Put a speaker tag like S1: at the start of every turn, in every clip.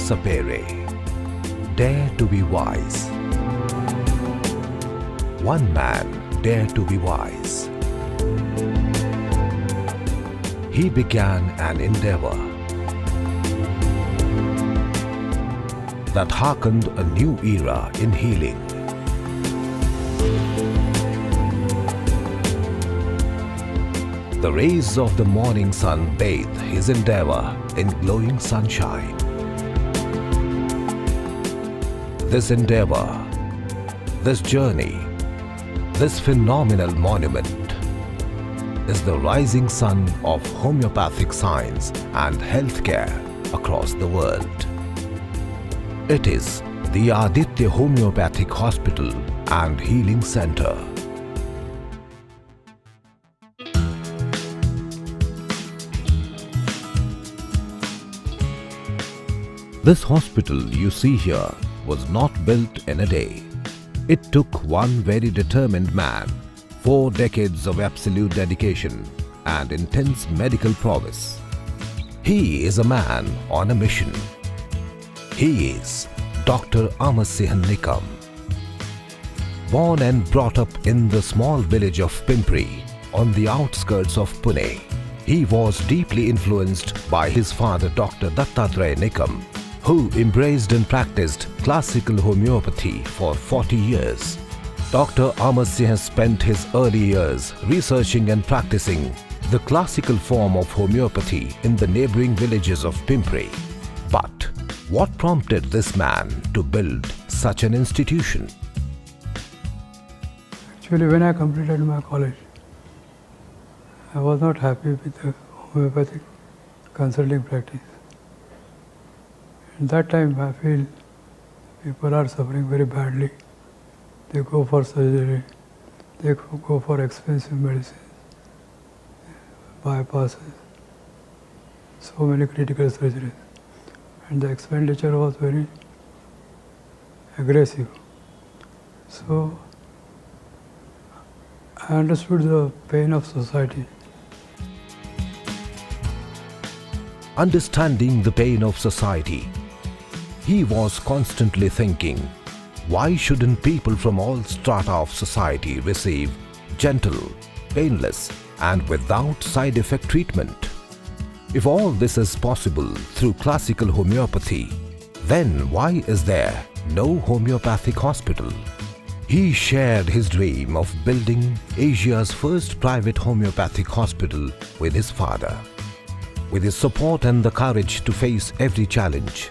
S1: sapere. Dare to be wise. One man dared to be wise. He began an endeavor that hearkened a new era in healing. The rays of the morning sun bathed his endeavor in glowing sunshine. This endeavor, this journey, this phenomenal monument is the rising sun of homeopathic science and healthcare across the world. It is the Aditya Homeopathic Hospital and Healing Center. This hospital you see here was not built in a day. It took one very determined man, 4 decades of absolute dedication and intense medical prowess. He is a man on a mission. He is Dr. Amarsihan Nikam. Born and brought up in the small village of Pimpri on the outskirts of Pune, he was deeply influenced by his father Dr. Dattatreya Nikam, who embraced and practiced classical homeopathy for 40 years. Dr. Amarsihan spent his early years researching and practicing the classical form of homeopathy in the neighboring villages of Pimpri. But what prompted this man to build such an institution?
S2: Actually, when I completed my college, I was not happy with the homeopathic consulting practice. At that time, I feel people are suffering very badly. They go for surgery, they go for expensive medicines, bypasses, so many critical surgeries. And the expenditure was very aggressive. So, I understood the pain of society.
S1: Understanding the pain of society, he was constantly thinking, why shouldn't people from all strata of society receive gentle, painless and without side effect treatment? If all this is possible through classical homeopathy, then why is there no homeopathic hospital? He shared his dream of building Asia's first private homeopathic hospital with his father. With his support and the courage to face every challenge,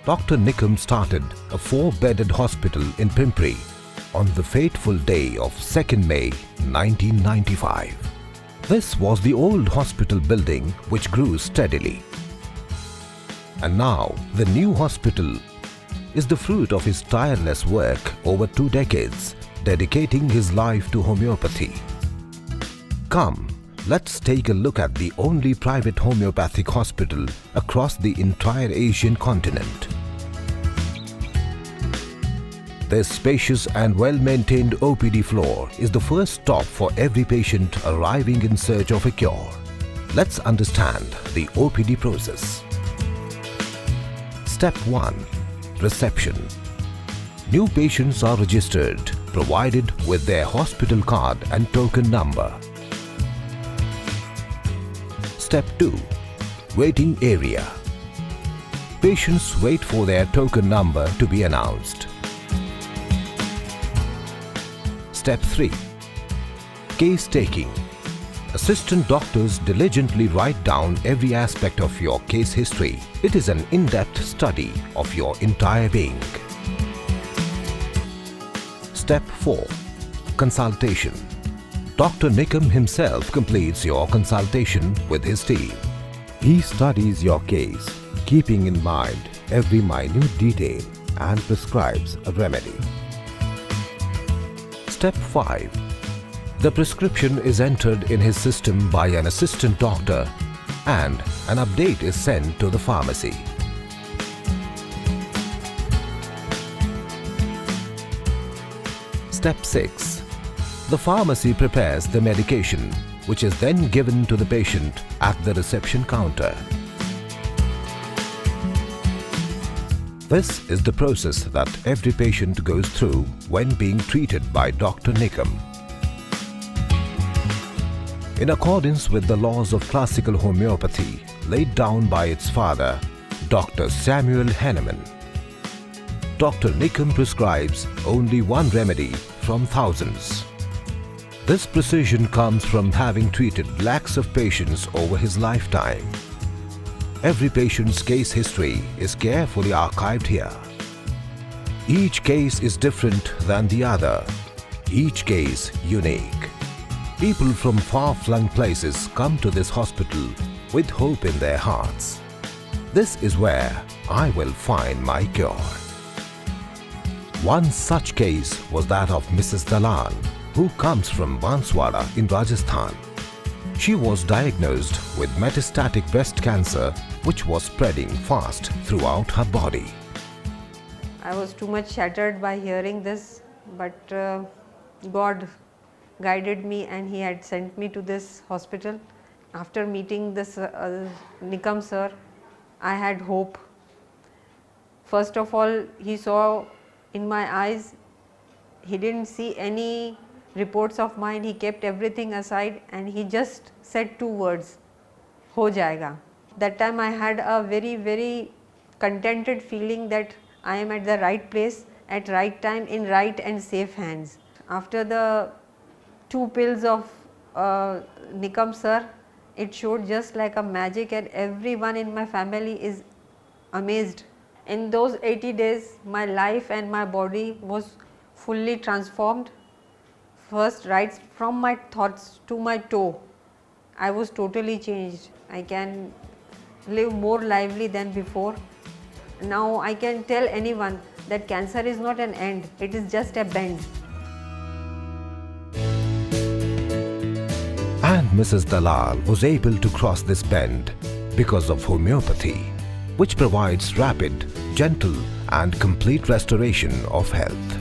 S1: Dr. Nikam started a 4-bedded hospital in Pimpri on the fateful day of 2nd May 1995. This was the old hospital building which grew steadily. And now the new hospital is the fruit of his tireless work over 2 decades, dedicating his life to homeopathy. Come, let's take a look at the only private homeopathic hospital across the entire Asian continent. This spacious and well-maintained OPD floor is the first stop for every patient arriving in search of a cure. Let's understand the OPD process. Step 1. Reception. New patients are registered, provided with their hospital card and token number. Step 2. Waiting area. Patients wait for their token number to be announced. Step 3. Case taking. Assistant doctors diligently write down every aspect of your case history. It is an in-depth study of your entire being. Step 4. Consultation. Dr. Nikam himself completes your consultation with his team. He studies your case, keeping in mind every minute detail and prescribes a remedy. Step 5. The prescription is entered in his system by an assistant doctor and an update is sent to the pharmacy. Step 6. The pharmacy prepares the medication, which is then given to the patient at the reception counter. This is the process that every patient goes through when being treated by Dr. Nikam. In accordance with the laws of classical homeopathy laid down by its father, Dr. Samuel Hahnemann, Dr. Nikam prescribes only one remedy from thousands. This precision comes from having treated lakhs of patients over his lifetime. Every patient's case history is carefully archived here. Each case is different than the other, each case unique. People from far-flung places come to this hospital with hope in their hearts. This is where I will find my cure. One such case was that of Mrs. Dalal, who comes from Banswara in Rajasthan. She was diagnosed with metastatic breast cancer, which was spreading fast throughout her body.
S3: I was too much shattered by hearing this, but God guided me and He had sent me to this hospital. After meeting this Nikam sir, I had hope. First of all, he saw in my eyes, he didn't see any reports of mine, he kept everything aside and he just said two words, "Ho jayega." That time I had a very, very contented feeling that I am at the right place, at right time, in right and safe hands. After the 2 pills of Nikam sir, it showed just like a magic and everyone in my family is amazed. In those 80 days, my life and my body was fully transformed. First, right from my thoughts to my toe, I was totally changed. I can live more lively than before. Now I can tell anyone that cancer is not an end, it is just a bend.
S1: And Mrs. Dalal was able to cross this bend because of homeopathy, which provides rapid, gentle and complete restoration of health.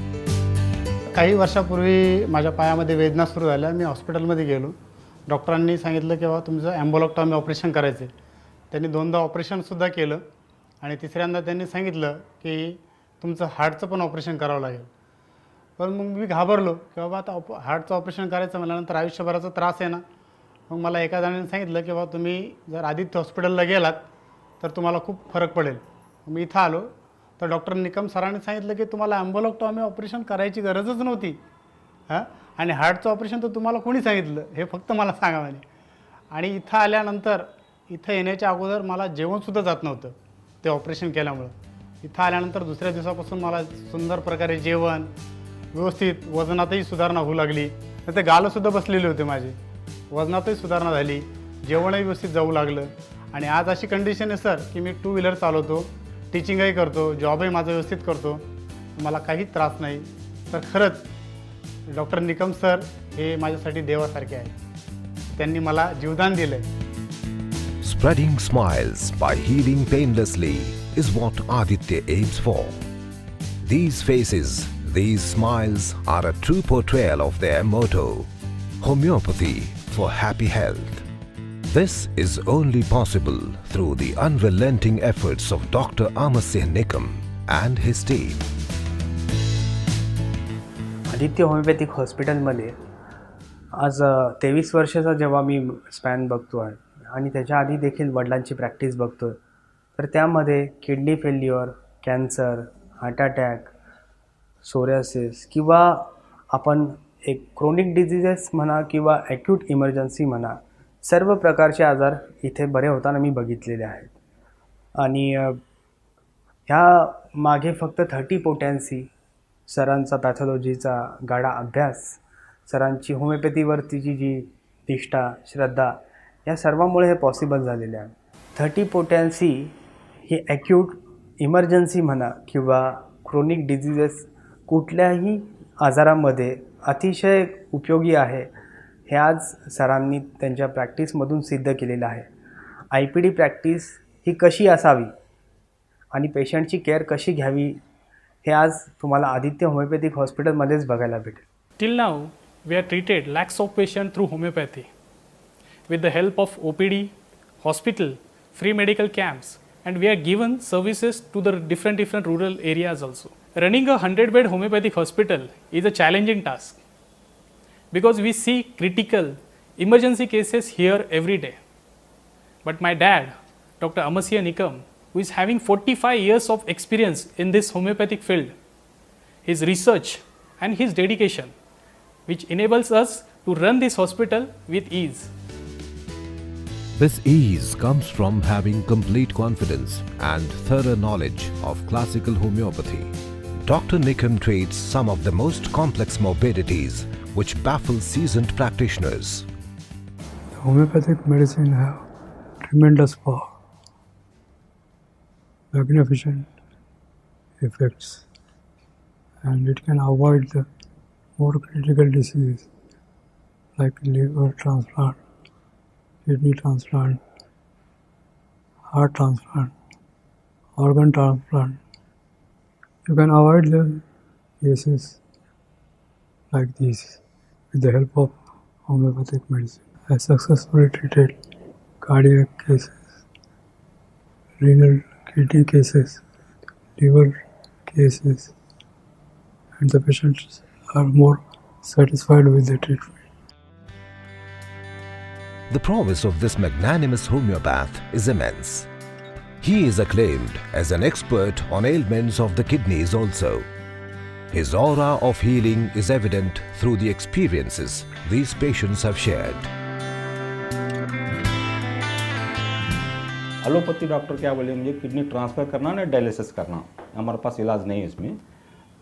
S4: काही वर्षापूर्वी माझ्या पायामध्ये वेदना सुरू झाल्या. मी हॉस्पिटलमध्ये गेलो. डॉक्टरांनी सांगितलं की बाबा तुमचं ॲम्बोलॉक्टॉमी ऑपरेशन करायचं आहे. त्यांनी 2दा ऑपरेशनसुद्धा केलं आणि तिसऱ्यांदा त्यांनी सांगितलं की तुमचं हार्टचं पण ऑपरेशन करावं लागेल. पण मग मी घाबरलो की बाबा आता हार्टचं ऑपरेशन करायचं म्हटल्यानंतर आयुष्यभराचा त्रास आहे ना. मग मला एका जणाने सांगितलं की बाबा तुम्ही जर आदित्य हॉस्पिटलला गेलात तर तुम्हाला खूप फरक पडेल. मी इथं आलो तर डॉक्टर निकम सरांनी सांगितलं की तुम्हाला ॲम्बोलॉक्टॉमी ऑपरेशन करायची गरजच नव्हती आणि हार्टचं ऑपरेशन तर तुम्हाला कोणी सांगितलं हे फक्त मला सांगा म्हणे. आणि इथं आल्यानंतर इथं येण्याच्या अगोदर मला जेवणसुद्धा जात नव्हतं ते ऑपरेशन केल्यामुळं. इथं आल्यानंतर दुसऱ्या दिवसापासून मला सुंदर प्रकारे जेवण व्यवस्थित, वजनातही सुधारणा होऊ लागली. तर ते गालंसुद्धा बसलेले होते माझे, वजनातही सुधारणा झाली, जेवणही व्यवस्थित जाऊ लागलं. आणि आज अशी कंडिशन आहे सर की मी 2 व्हीलर चालवतो, टीचिंगही करतो, जॉबही माझं व्यवस्थित करतो, मला काही त्रास नाही. तर खरंच डॉक्टर निकम सर हे माझ्यासाठी देवासारखे आहेत. त्यांनी मला जीवदान दिलं आहे.
S1: Spreading smiles by healing painlessly is what Aditya aims for. These faces, these smiles are a true portrayal of their motto, homeopathy for happy health. This is only possible through the unrelenting efforts of Dr. Amarasingh Nikam and his team.
S5: Aditya homeopathic हॉस्पिटलमध्ये आज 23 वर्षाचा जेव्हा मी span बघतो आहे आणि त्याच्या आधी देखील वडिलांची प्रॅक्टिस बघतो, तर त्यामध्ये kidney failure, cancer, heart attack, psoriasis किंवा आपण एक क्रोनिक डिझिजेस म्हणा किंवा ॲक्यूट इमर्जन्सी म्हणा, सर्व प्रकारचे आजार इथे बरे होताना मी बघितलेले आहेत. आणि ह्या मागे फक्त 30 पोटॅन्सी सरांचा पॅथॉलॉजीचा गाढा अभ्यास, सरांची होमिओपॅथीवरतीची जी निष्ठा, श्रद्धा, या सर्वामुळे हे पॉसिबल झालेले आहे. 30 पोटॅन्सी ही ॲक्यूट इमर्जन्सी म्हणा किंवा क्रोनिक डिझिजेस कुठल्याही आजारामध्ये अतिशय उपयोगी आहे, हे आज सरांनी त्यांच्या प्रॅक्टिसमधून सिद्ध केलेलं आहे. IPD प्रॅक्टिस ही कशी असावी आणि पेशंटची केअर कशी घ्यावी हे आज तुम्हाला आदित्य होमिओपॅथिक हॉस्पिटलमध्येच बघायला भेटेल.
S6: Till now, we have treated lakhs of patients through homeopathy. With the help of OPD, hospital, free medical camps, and we are given services to the different rural areas also. Running a 100-bed homeopathic hospital is a challenging task because we see critical emergency cases here every day. But my dad, Dr. Amasya Nikam, who is having 45 years of experience in this homeopathic field, his research and his dedication, which enables us to run this hospital with ease.
S1: This ease comes from having complete confidence and thorough knowledge of classical homeopathy. Dr. Nikam treats some of the most complex morbidities which baffle seasoned practitioners.
S2: Homeopathic medicine have tremendous power, magnificent effects, and it can avoid the more critical diseases like liver transplant, kidney transplant, heart transplant, organ transplant. You can avoid the cases like these with the help of homeopathic medicine. I successfully treated cardiac cases, renal kidney cases, liver cases, and the patients are more satisfied with the treatment.
S1: The promise of this magnanimous homeopath is immense. He is acclaimed as an expert on ailments of the kidneys also. His aura of healing is evident through the experiences these patients have shared.
S7: Allopathy doctor क्या बोले, मुझे kidney transfer करना ना dialysis करना, हमारे पास इलाज नहीं है इसमें।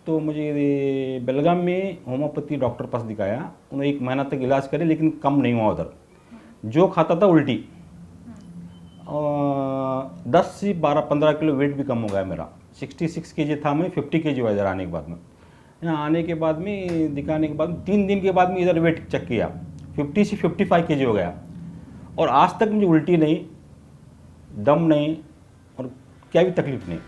S7: तो मुझे बेलगाम में होम्योपैथी डॉक्टर पास दिखाया, उन्होंने 1 महीना तक इलाज करे लेकिन कम नहीं हुआ। उधर जो खाता था उल्टी, 10 से 12-15 किलो वेट भी कम हो गया मेरा। 66 kg था मैं, 50 kg हुआ इधर आने के बाद में। यहाँ आने के बाद में दिखाने के बाद 3 दिन के बाद में इधर वेट चेक किया, 50 से 55 kg हो गया। और आज तक मुझे उल्टी नहीं, दम नहीं और क्या भी तकलीफ नहीं।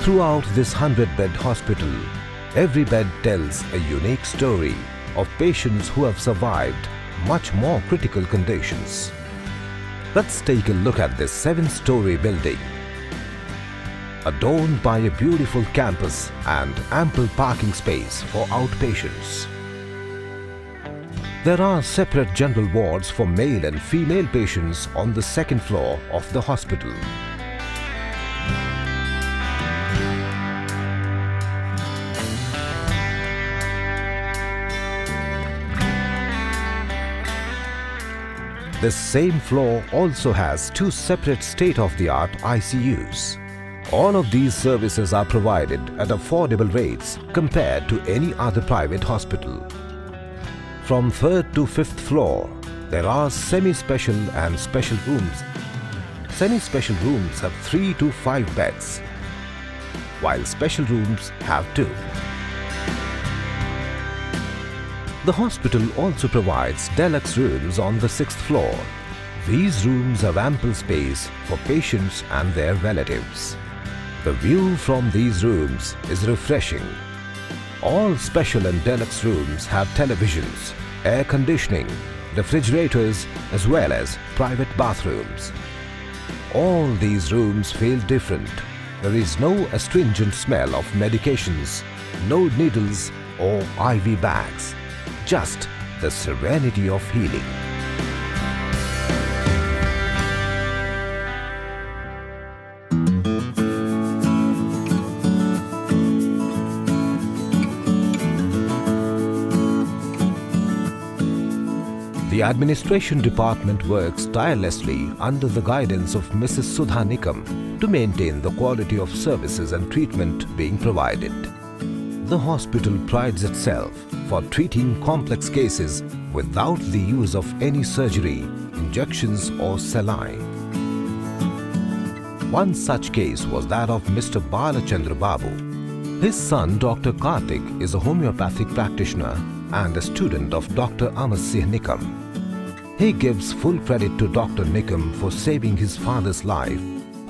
S1: Throughout this 100-bed hospital, every bed tells a unique story of patients who have survived much more critical conditions. Let's take a look at this 7-story building. Adorned by a beautiful campus and ample parking space for outpatients. There are separate general wards for male and female patients on the 2nd floor of the hospital. This same floor also has 2 separate state-of-the-art ICUs. All of these services are provided at affordable rates compared to any other private hospital. From 3rd to 5th floor, there are semi-special and special rooms. Semi-special rooms have 3 to 5 beds, while special rooms have 2. The hospital also provides deluxe rooms on the 6th floor. These rooms have ample space for patients and their relatives. The view from these rooms is refreshing. All special and deluxe rooms have televisions, air conditioning, refrigerators as well as private bathrooms. All these rooms feel different. There is no astringent smell of medications, no needles or IV bags. Just the serenity of healing. The administration department works tirelessly under the guidance of Mrs. Sudha Nikam to maintain the quality of services and treatment being provided. The hospital prides itself for treating complex cases without the use of any surgery, injections or saline. One such case was that of Mr. Balachandra Babu. His son Dr. Karthik is a homeopathic practitioner and a student of Dr. Amasya Nikam. He gives full credit to Dr. Nikam for saving his father's life,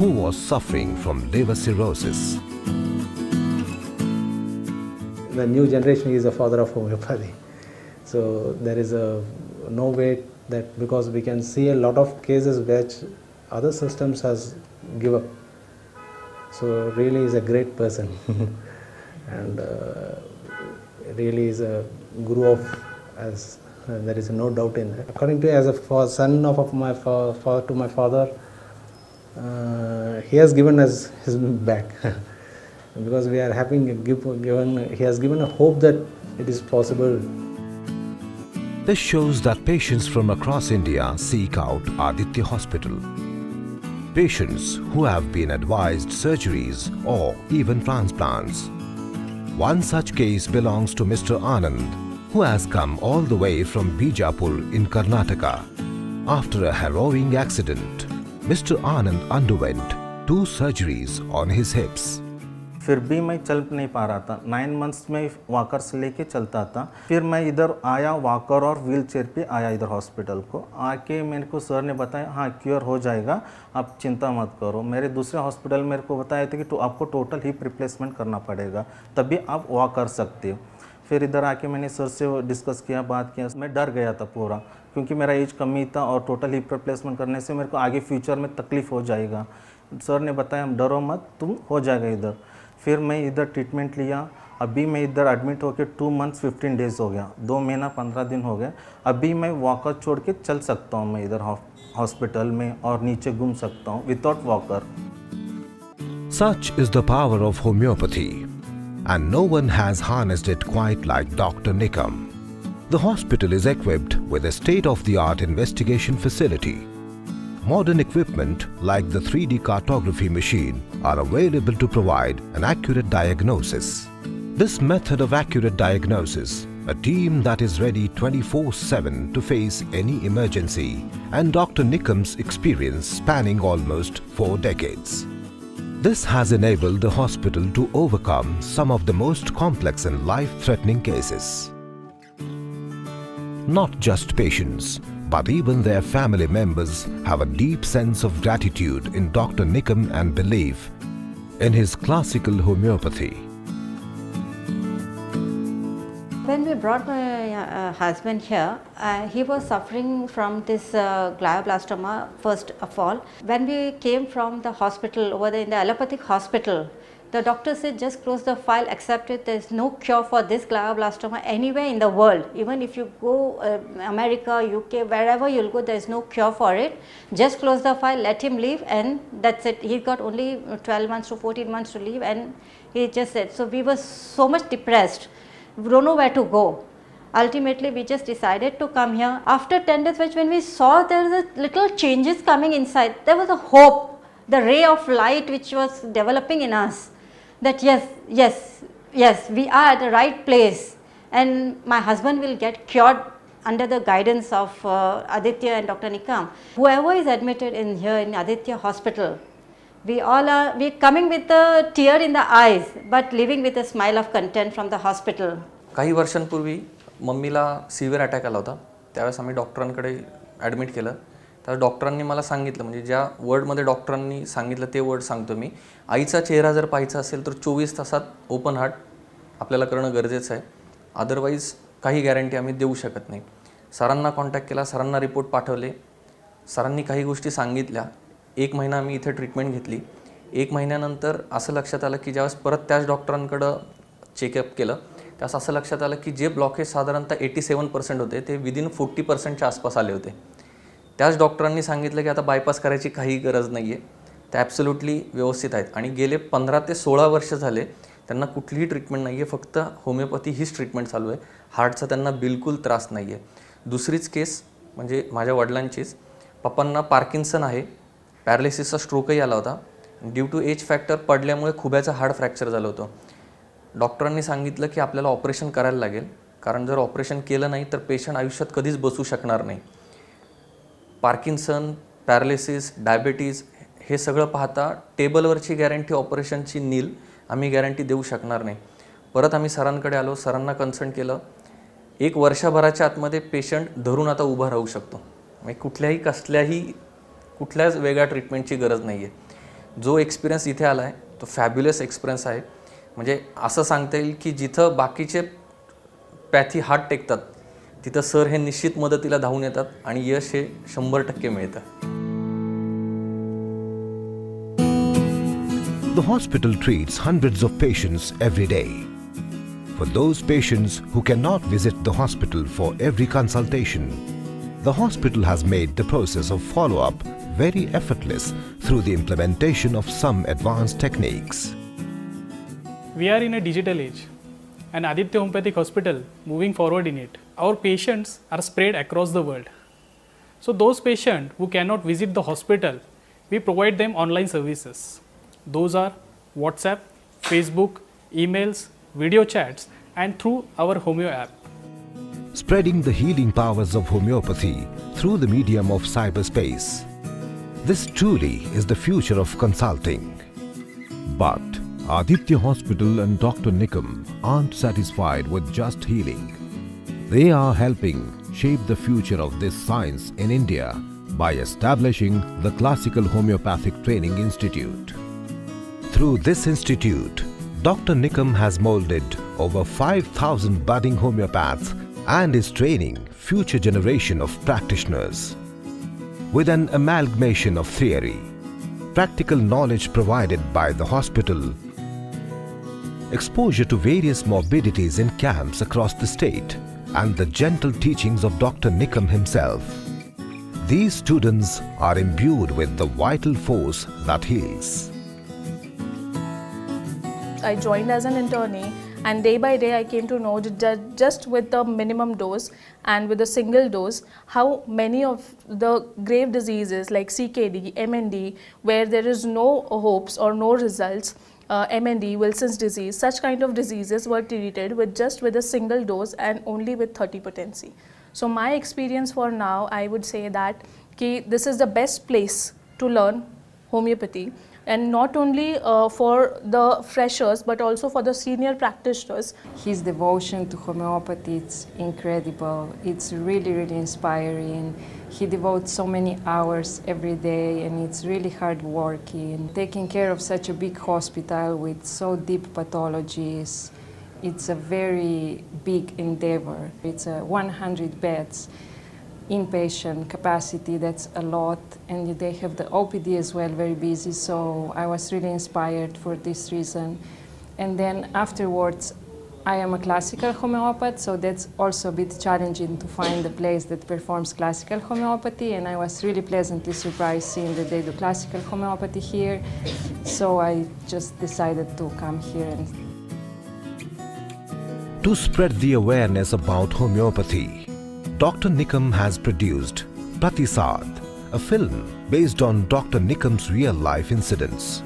S1: who was suffering from liver cirrhosis.
S8: The new generation is the father of homeopathy. So there is no way that, because we can see a lot of cases which other systems has give up. So really is a great person and really is a guru of, as there is no doubt in that. According to, as a son of my father, he has given us his back because we are having given, he has given a hope that it is possible.
S1: This shows that patients from across India seek out Aditya Hospital. Patients who have been advised surgeries or even transplants. One such case belongs to Mr. Anand, who has come all the way from Bijapur in Karnataka. After a harrowing accident, Mr. Anand underwent 2 surgeries on his hips.
S9: फिर भी मैं चल नहीं पा रहा था। 9 months में walkers लेके चलता था। फिर मैं इधर आया, वॉकर और व्हील चेयर पे आया इधर हॉस्पिटल को। आके मेरे को सर ने बताया हाँ क्योर हो जाएगा, आप चिंता मत करो। मेरे दूसरे हॉस्पिटल मेरे को बताया था कि तो आपको टोटल हिप रिप्लेसमेंट करना पड़ेगा, तभी आप वॉक कर सकते हो। फिर इधर आके मैंने सर से डिस्कस किया, बात किया। मैं डर गया था पूरा, क्योंकि मेरा एज कम ही था और टोटल हिप रिप्लेसमेंट करने से मेरे को आगे फ्यूचर में तकलीफ़ हो जाएगा। सर ने बताया डरो मत, तुम हो जाएगा इधर। फिर मैं इधर ट्रीटमेंट लिया। अभी मैं इधर एडमिट होकर 2 मंथ्स 15 डेज़ हो गया, 2 महीना 15 दिन हो गए। अभी मैं वॉकर छोड़ के चल सकता हूँ, मैं इधर हॉस्पिटल में और नीचे घूम सकता हूँ without walker.
S1: Such is the power of homeopathy, and no one has harnessed it quite like Dr. Nikam. The hospital is equipped with a state-of-the-art investigation facility. Modern equipment like the 3D cartography machine are available to provide an accurate diagnosis. This method of accurate diagnosis, a team that is ready 24/7 to face any emergency, and Dr. Nikam's experience spanning almost 4 decades. This has enabled the hospital to overcome some of the most complex and life-threatening cases. Not just patients, but even their family members have a deep sense of gratitude in Dr. Nikam and belief in his classical homeopathy.
S10: When we brought my husband here, he was suffering from this glioblastoma first of all. When we came from the hospital over there in the allopathic hospital, the doctor said just close the file, accept it, there is no cure for this glioblastoma anywhere in the world. Even if you go America, UK, wherever you will go, there is no cure for it. Just close the file, let him leave, and that's it. He got only 12 months to 14 months to leave, and he just said. So we were so much depressed. We don't know where to go. Ultimately, we just decided to come here. After 10 days, when we saw there was a little changes coming inside, there was a hope, the ray of light which was developing in us. That yes, we are at the right place, and my husband will get cured under the guidance of Aditya and Dr. Nikam. Whoever is admitted in here in Aditya Hospital, we're coming with a tear in the eyes, but leaving with a smile of content from the hospital.
S11: काही वर्षांपूर्वी मम्मीला severe attack आला होता. त्यावेळेस आम्ही डॉक्टरांकडे admit केलं. तर डॉक्टरांनी मला सांगितलं, म्हणजे ज्या वर्डमध्ये डॉक्टरांनी सांगितलं ते वर्ड सांगतो मी. आईचा चेहरा जर पाहायचा असेल तर 24 तासात ओपन हार्ट आपल्याला करणं गरजेचं आहे, अदरवाईज काही गॅरंटी आम्ही देऊ शकत नाही. सरांना कॉन्टॅक्ट केला, सरांना रिपोर्ट पाठवले. सरांनी काही गोष्टी सांगितल्या. 1 महिना आम्ही इथे ट्रीटमेंट घेतली. 1 महिन्यानंतर असं लक्षात आलं की ज्यावेळेस परत त्याच डॉक्टरांकडं चेकअप केलं त्यावेळेस असं लक्षात आलं की जे ब्लॉकेज साधारणतः 87% होते ते विदिन 40%च्या आसपास आले होते. त्याच डॉक्टरांनी सांगितलं की आता बायपास करायची काही गरज नाही आहे, ते ॲब्सोल्युटली व्यवस्थित आहेत. आणि गेले 15 ते 16 वर्ष झाले त्यांना कुठलीही ट्रीटमेंट नाही आहे, फक्त होमिओपॅथी हीच ट्रीटमेंट चालू आहे. हार्टचा त्यांना बिलकुल त्रास नाही आहे. दुसरीच केस म्हणजे माझ्या वडिलांचीच, पप्पांना पार्किन्सन आहे, पॅरालिसिसचा स्ट्रोकही आला होता. ड्यू टू एज फॅक्टर पडल्यामुळे खुब्याचं हाड फ्रॅक्चर झालं होतं. डॉक्टरांनी सांगितलं की आपल्याला ऑपरेशन करायला लागेल, कारण जर ऑपरेशन केलं नाही तर पेशंट आयुष्यात कधीच बसू शकणार नाही. पार्किन्सन, पॅरालिसिस, डायबिटीज हे सगळं पाहता टेबलवरची गॅरंटी ऑपरेशनची नील, आम्ही गॅरंटी देऊ शकणार नाही. परत आम्ही सरांकडे आलो, सरांना कन्सल्ट केलं. 1 वर्षभराच्या आतमध्ये पेशंट धरून आता उभा राहू शकतो. म्हणजे कुठल्याच वेगळ्या ट्रीटमेंटची गरज नाही आहे. जो एक्सपिरियन्स इथे आला आहे तो फॅब्युलस एक्सपिरियन्स आहे. म्हणजे असं सांगता येईल की जिथं बाकीचे पॅथी हात टेकतात तिथं सर हे निश्चित मदतीला धावून येतात आणि यश हे 100% मिळतं.
S1: The hospital treats hundreds of patients every day. For those patients who cannot visit the hospital for every consultation, the hospital has made the process of follow-up very effortless through the implementation of some advanced techniques.
S6: We are in a digital age, and Aditya Homeopathic Hospital moving forward in it. Our patients are spread across the world. So those patients who cannot visit the hospital, we provide them online services. Those are WhatsApp, Facebook, emails, video chats, and through our Homeo app.
S1: Spreading the healing powers of homeopathy through the medium of cyberspace. This truly is the future of consulting. But Aditya Hospital and Dr. Nikam aren't satisfied with just healing. They are helping shape the future of this science in India by establishing the Classical Homeopathic Training Institute. Through this institute, Dr. Nikam has molded over 5,000 budding homeopaths and is training future generation of practitioners. With an amalgamation of theory, practical knowledge provided by the hospital, exposure to various morbidities in camps across the state, and the gentle teachings of Dr. Nikam himself, these students are imbued with the vital force that heals.
S12: I joined as an internee, and day by day I came to know that just with the minimum dose and with a single dose, how many of the grave diseases like CKD, MND, where there is no hopes or no results, MND, Wilson's disease, such kind of diseases were treated with a single dose and only with 30 potency. So my experience for now, I would say that this is the best place to learn homeopathy. And not only for the freshers but also for the senior practitioners.
S13: His devotion to homeopathy, it's incredible. It's really, really inspiring. He devotes so many hours every day and it's really hard working. Taking care of such a big hospital with so deep pathologies, it's a very big endeavor. It's 100 beds. Inpatient capacity, that's a lot, and they have the OPD as well, very busy, so I was really inspired for this reason. And then afterwards, I am a classical homeopath, so that's also a bit challenging to find a place that performs classical homeopathy, and I was really pleasantly surprised seeing that they do classical homeopathy here, so I just decided to come here.
S1: To spread the awareness about homeopathy, Dr. Nikam has produced Pratisad, a film based on Dr. Nikam's real-life incidents.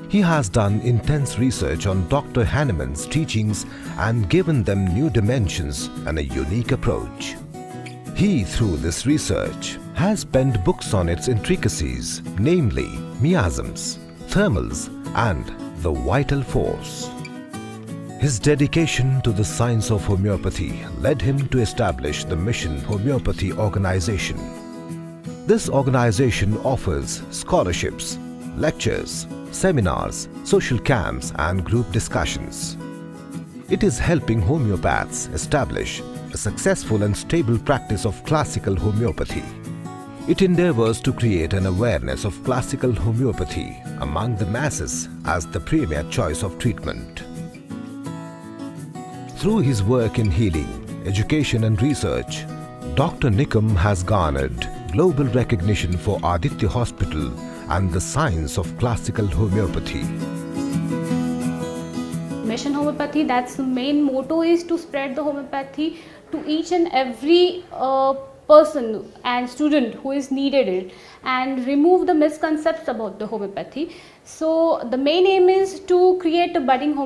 S1: He has done intense research on Dr. Hahnemann's teachings and given them new dimensions and a unique approach. He, through this research, has penned books on its intricacies, namely miasms, thermals, and the vital force. His dedication to the science of homeopathy led him to establish the Mission Homeopathy Organization. This organization offers scholarships, lectures, seminars, social camps, and group discussions. It is helping homeopaths establish a successful and stable practice of classical homeopathy. It endeavors to create an awareness of classical homeopathy among the masses as the premier choice of treatment. Through his work in healing, education and research, Dr. Nikam has garnered global recognition for Aditya Hospital and the science of classical homeopathy.
S14: Mission Homeopathy, that's the main motto, is to spread the homeopathy to each and every person and student who is needed it and remove the misconceptions about the homeopathy. So the main aim is to create a budding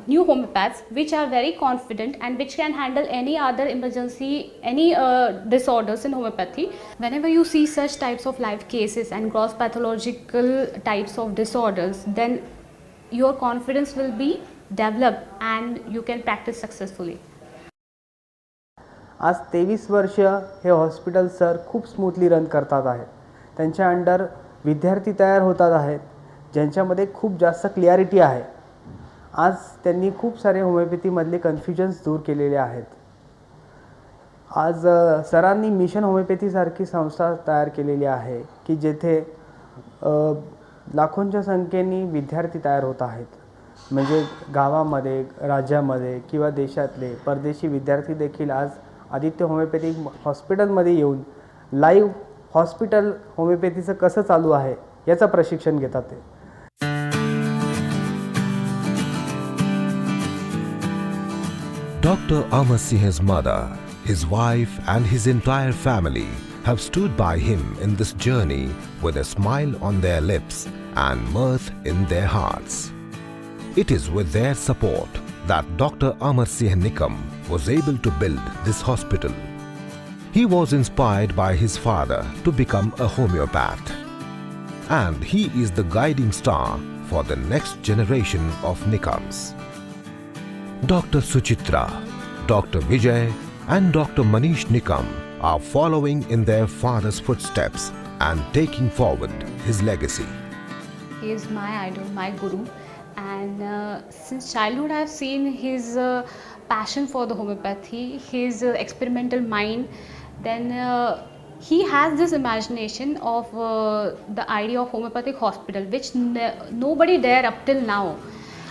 S14: new homeopaths which are very confident and which can handle any other emergency, any disorders in homeopathy. Whenever you see such types of live cases and gross pathological types of disorders, then your confidence will be developed and you can practice successfully.
S5: आज 23 वर्ष हे hospital sir खूप smoothly run करतात आहेत. त्यांच्या under विद्यार्थी तयार होतात आहेत. ज्यांच्यामध्ये खूप जास्त क्लिअरिटी आहे. आज त्यांनी खूप सारे होमिओपॅथीमधले कन्फ्युजन्स दूर केलेले आहेत. आज सरांनी मिशन होमिओपॅथीसारखी संस्था तयार केलेली आहे की जेथे लाखोंच्या संख्येने विद्यार्थी तयार होत आहेत. म्हणजे गावामध्ये, राज्यामध्ये किंवा देशातले परदेशी विद्यार्थी देखील आज आदित्य होमिओपॅथिक हॉस्पिटलमध्ये येऊन लाईव्ह हॉस्पिटल होमिओपॅथीचं कसं चालू आहे याचं प्रशिक्षण घेतात ते.
S1: Dr. Amar Singh's mother, his wife and his entire family have stood by him in this journey with a smile on their lips and mirth in their hearts. It is with their support that Dr. Amar Singh Nikam was able to build this hospital. He was inspired by his father to become a homeopath, and he is the guiding star for the next generation of Nikams. Dr. Suchitra, Dr. Vijay and Dr. Manish Nikam are following in their father's footsteps and taking forward his legacy.
S14: He is my idol, my guru, and since childhood I have seen his passion for the homeopathy, his experimental mind. Then he has this imagination of the idea of homeopathic hospital, which nobody dare up till now.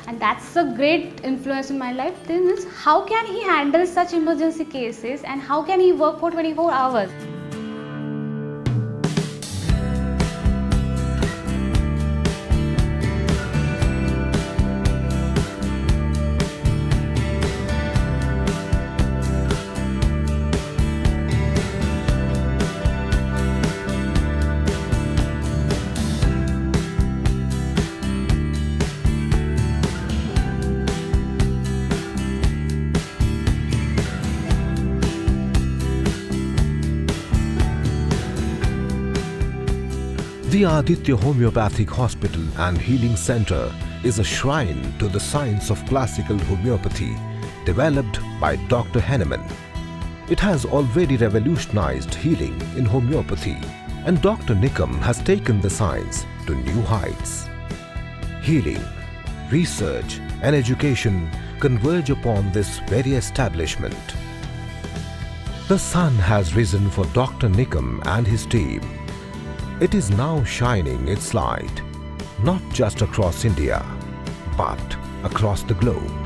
S14: And that's a great influence in my life. Then is how can he handle such emergency cases and how can he work for 24 hours?
S1: The Aditya Homeopathic Hospital and Healing Center is a shrine to the science of classical homeopathy developed by Dr. Henneman. It has already revolutionized healing in homeopathy, and Dr. Nikam has taken the science to new heights. Healing, research and education converge upon this very establishment. The sun has risen for Dr. Nikam and his team. It is now shining its light, not just across India, but across the globe.